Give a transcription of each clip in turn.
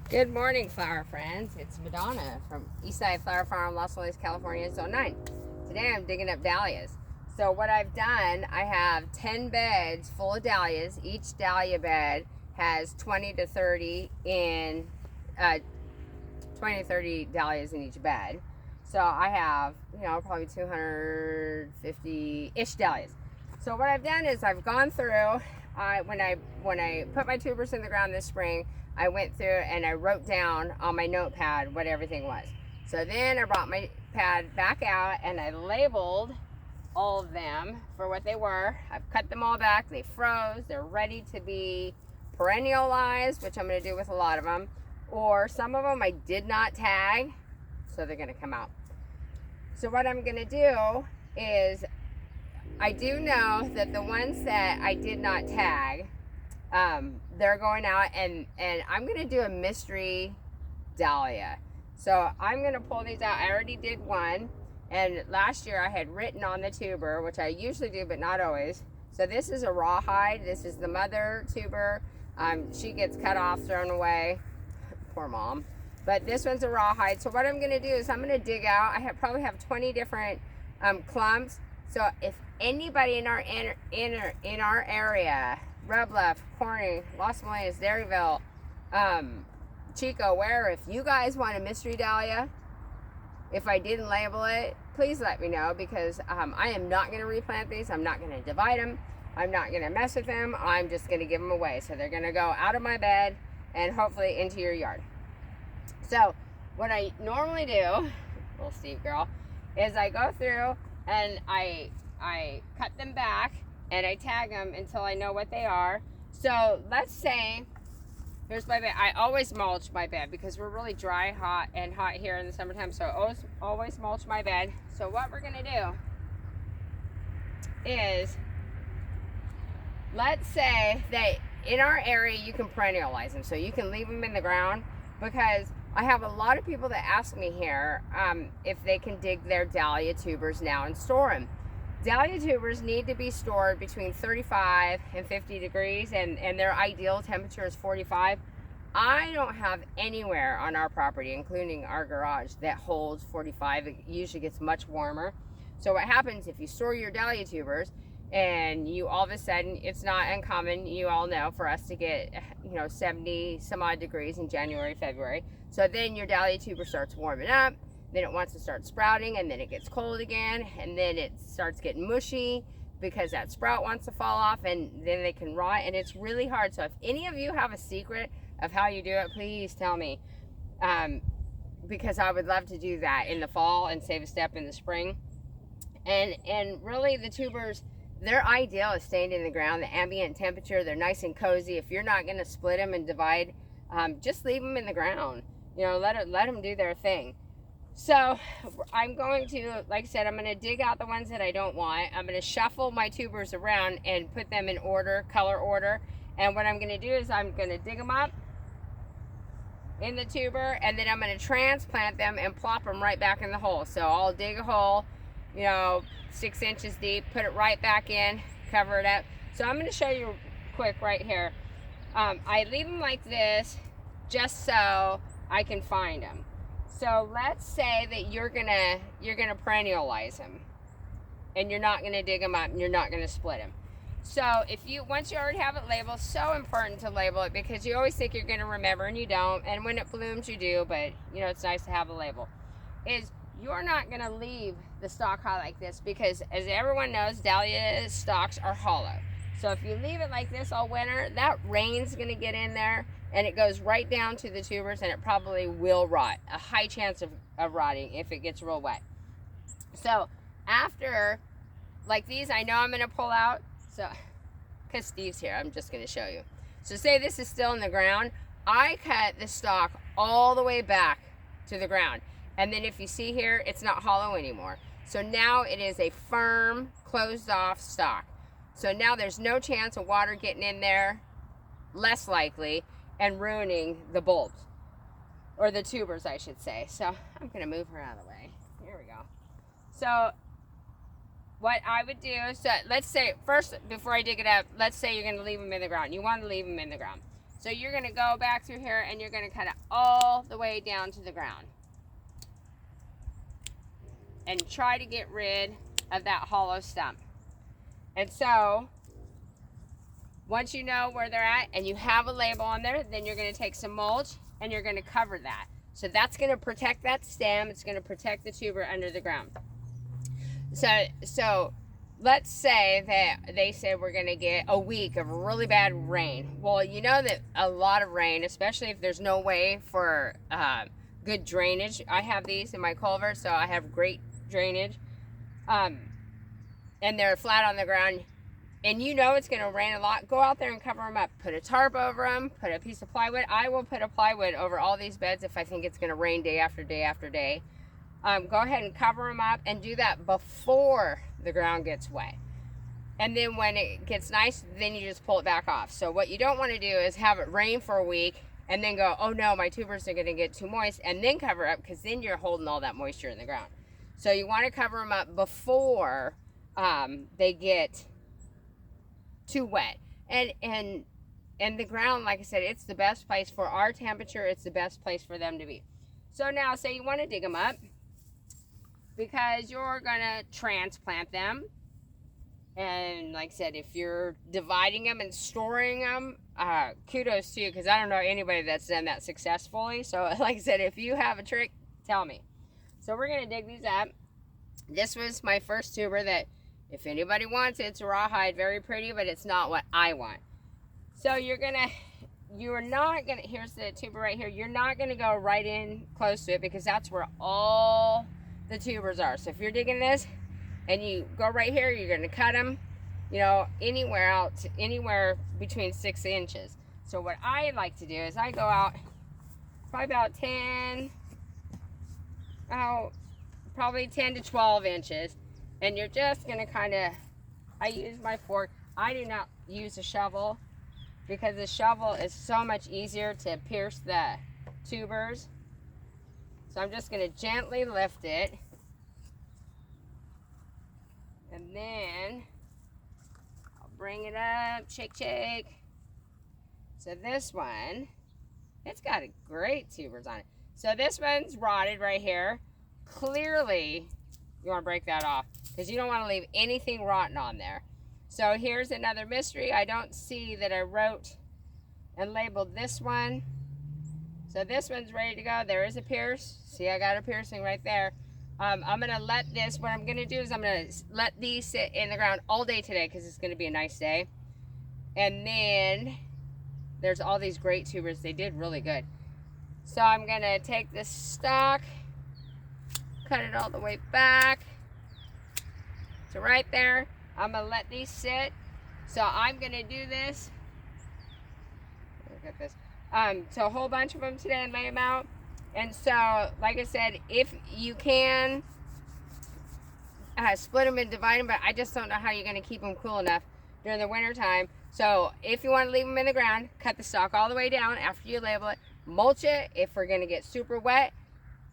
Good morning, flower friends. It's Madonna from Eastside Flower Farm, Los Angeles, California, Zone 9. Today I'm digging up dahlias. So what I've done, I have 10 beds full of dahlias. Each dahlia bed has 20 to 30 dahlias in each bed. So I have, probably 250-ish dahlias. So what I've done is I've gone through, when I put my tubers in the ground this spring, I went through and I wrote down on my notepad what everything was. So then I brought my pad back out and I labeled all of them for what they were. I've cut them all back. They froze. They're ready to be perennialized, which I'm going to do with a lot of them. Or some of them I did not tag, so they're going to come out. So what I'm going to do is, I do know that the ones that I did not tag, they're going out, and I'm going to do a mystery dahlia. So I'm going to pull these out. I already did one, and last year I had written on the tuber, which I usually do, but not always. So this is a rawhide. This is the mother tuber. She gets cut off, thrown away. Poor mom. But this one's a rawhide. So what I'm going to do is I'm going to dig out. I probably have 20 different clumps. So if anybody in our area, Red Bluff, Corning, Los Angeles, Dairyville, Chico, where, if you guys want a mystery dahlia, if I didn't label it, please let me know, because I am not going to replant these. I'm not going to divide them. I'm not going to mess with them. I'm just going to give them away. So they're going to go out of my bed and hopefully into your yard. So what I normally do, little Steve girl, is I go through and I cut them back and I tag them until I know what they are. So let's say, here's my bed. I always mulch my bed because we're really dry, hot here in the summertime. So I always mulch my bed. So what we're gonna do is, let's say that in our area you can perennialize them. So you can leave them in the ground, because I have a lot of people that ask me here if they can dig their dahlia tubers now and store them. Dahlia tubers need to be stored between 35 and 50 degrees, and their ideal temperature is 45. I don't have anywhere on our property, including our garage, that holds 45. It usually gets much warmer. So what happens if you store your dahlia tubers and you all of a sudden, it's not uncommon, you all know, for us to get 70 some odd degrees in January, February. So then your dahlia tuber starts warming up. Then it wants to start sprouting, and then it gets cold again, and then it starts getting mushy because that sprout wants to fall off, and then they can rot, and it's really hard. So if any of you have a secret of how you do it, please tell me, because I would love to do that in the fall and save a step in the spring. And really, the tubers, their ideal is staying in the ground. The ambient temperature, they're nice and cozy. If you're not going to split them and divide, just leave them in the ground. Let them do their thing. So I'm going to, like I said, I'm going to dig out the ones that I don't want. I'm going to shuffle my tubers around and put them in order, color order. And what I'm going to do is I'm going to dig them up in the tuber, and then I'm going to transplant them and plop them right back in the hole. So I'll dig a hole, 6 inches deep, put it right back in, cover it up. So I'm going to show you quick right here. I leave them like this just so I can find them. So let's say that you're gonna perennialize them, and you're not gonna dig them up, and you're not gonna split them. So once you already have it labeled, so important to label it, because you always think you're gonna remember and you don't, and when it blooms you do, but it's nice to have a label. You're not gonna leave the stalk high like this, because as everyone knows, dahlia stalks are hollow. So if you leave it like this all winter, that rain's gonna get in there, and it goes right down to the tubers, and it probably will rot. A high chance of rotting if it gets real wet. So after, like these, I know I'm going to pull out. So, because Steve's here, I'm just going to show you. So say this is still in the ground. I cut the stalk all the way back to the ground. And then if you see here, it's not hollow anymore. So now it is a firm, closed off stalk. So now there's no chance of water getting in there, less likely, and ruining the bulbs, or the tubers, I should say. So I'm going to move her out of the way. Here we go. So what I would do, so let's say, first, before I dig it up, let's say you're going to leave them in the ground. You want to leave them in the ground. So you're going to go back through here and you're going to cut it all the way down to the ground. And try to get rid of that hollow stump. And so, once you know where they're at and you have a label on there, then you're going to take some mulch and you're going to cover that. So that's going to protect that stem. It's going to protect the tuber under the ground. So let's say that they said we're going to get a week of really bad rain. Well, you know that a lot of rain, especially if there's no way for good drainage. I have these in my culvert, so I have great drainage. And they're flat on the ground. And you know it's going to rain a lot. Go out there and cover them up. Put a tarp over them. Put a piece of plywood. I will put a plywood over all these beds if I think it's going to rain day after day after day. Go ahead and cover them up and do that before the ground gets wet. And then when it gets nice, then you just pull it back off. So what you don't want to do is have it rain for a week and then go, oh no, my tubers are going to get too moist, and then cover up, because then you're holding all that moisture in the ground. So you want to cover them up before they get too wet. And the ground, like I said, it's the best place for our temperature. It's the best place for them to be. So now say you want to dig them up because you're going to transplant them. And like I said, if you're dividing them and storing them, kudos to you, because I don't know anybody that's done that successfully. So like I said, if you have a trick, tell me. So we're going to dig these up. This was my first tuber that, if anybody wants it, it's a rawhide, very pretty, but it's not what I want. So you're not gonna, here's the tuber right here, you're not gonna go right in close to it because that's where all the tubers are. So if you're digging this and you go right here, you're gonna cut them, you know, anywhere between 6 inches. So what I like to do is I go out probably about 10 to 12 inches. And you're just going to kind of, I use my fork. I do not use a shovel because the shovel is so much easier to pierce the tubers. So I'm just going to gently lift it. And then I'll bring it up, shake, shake. So this one, it's got a great tubers on it. So this one's rotted right here. Clearly, you want to break that off because you don't want to leave anything rotten on there. So here's another mystery. I don't see that I wrote and labeled this one. So this one's ready to go. There is a pierce. See, I got a piercing right there. I'm going to let this, what I'm going to do is I'm going to let these sit in the ground all day today because it's going to be a nice day. And then there's all these great tubers. They did really good. So I'm going to take this stalk, cut it all the way back to right there. I'm going to let these sit. So I'm going to do this. Look at this. So a whole bunch of them today and lay them out. And so, like I said, if you can split them and divide them, but I just don't know how you're going to keep them cool enough during the winter time. So if you want to leave them in the ground, cut the stalk all the way down after you label it. Mulch it if we're going to get super wet.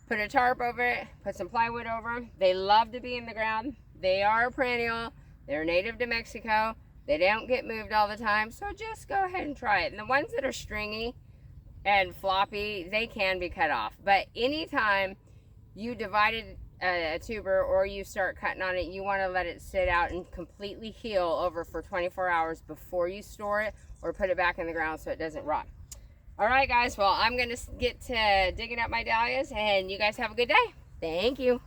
Put a tarp over it, put some plywood over them. They love to be in the ground. They are a perennial. They're native to Mexico. They don't get moved all the time. So just go ahead and try it. And the ones that are stringy and floppy, they can be cut off. But anytime you divided a tuber or you start cutting on it, you want to let it sit out and completely heal over for 24 hours before you store it or put it back in the ground so it doesn't rot. All right, guys. Well, I'm going to get to digging up my dahlias, and you guys have a good day. Thank you.